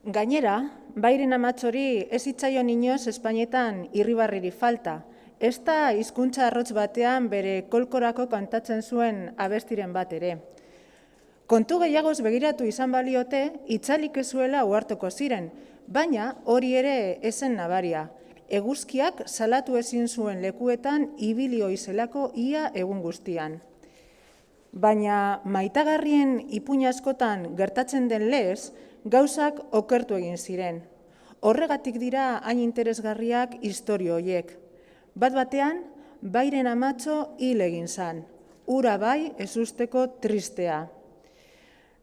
Gainera, Bairen Amatxori ez zitzaion inoz Espainetan irribarriri falta. Ez da hizkuntza arrotz batean bere kolkorako kantatzen zuen abestiren bat ere. Kontu gehiagoz begiratu izan baliote, itzalik ez zuela uhartuko ziren, baina hori ere ezen nabaria. Eguzkiak salatu ezin zuen lekuetan ibili oizelako ia egun guztian. Baina maitagarrien ipuin askotan gertatzen den lez, gauzak okertu egin ziren. Horregatik dira hain interesgarriak istorio horiek. Bat batean, Bairen Amatxo hil egin zan, hura bai ezusteko tristea.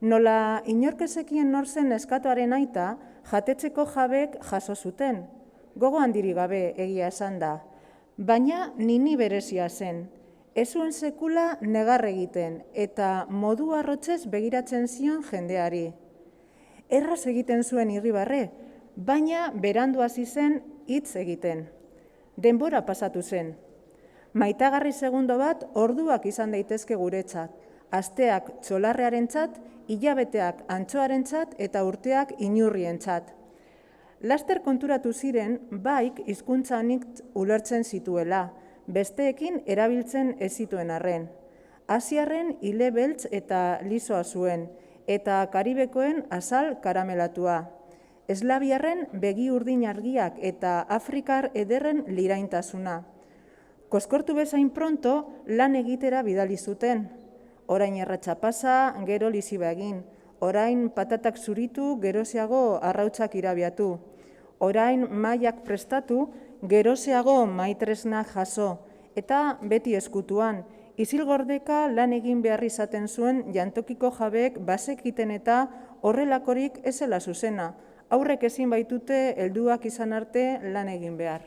Nola inorkezekien nor zen neskatoaren aita, jatetzeko jabek jaso zuten, gogo handirik gabe egia esan da, baina nini berezia zen. Ez zuen sekula negar egiten eta modu arrotzez begiratzen zion jendeari. Erraz egiten zuen irribarre, baina berandu hasi zen hitz egiten. Denbora pasatu zen. Maitagarri segundo bat orduak izan daitezke guretzat, asteak txolarrearentzat, hilabeteak antxoarentzat eta urteak inurrientzat. Laster konturatu ziren baik hizkuntza anitz ulertzen zituela, besteekin erabiltzen ez zituen arren. Asiarren ile beltz eta lisoa zuen, eta Karibekoen azal karamelatua. Eslaviarren begi urdin argiak eta Afrikar ederren liraintasuna. Koskortu bezain pronto lan egitera bidali zuten. Orain erratxa pasa, gero liziba egin. Orain patatak zuritu, gerozeago arrautzak irabiatu. Orain mailak prestatu, gerozeago maitresnak jaso. Eta beti eskutuan, isilgordeka lan egin behar izaten zuen jantokiko jabeek bazekiten eta horrelakorik ez zela zuzena. Aurrek ezin baitute helduak izan arte lan egin behar.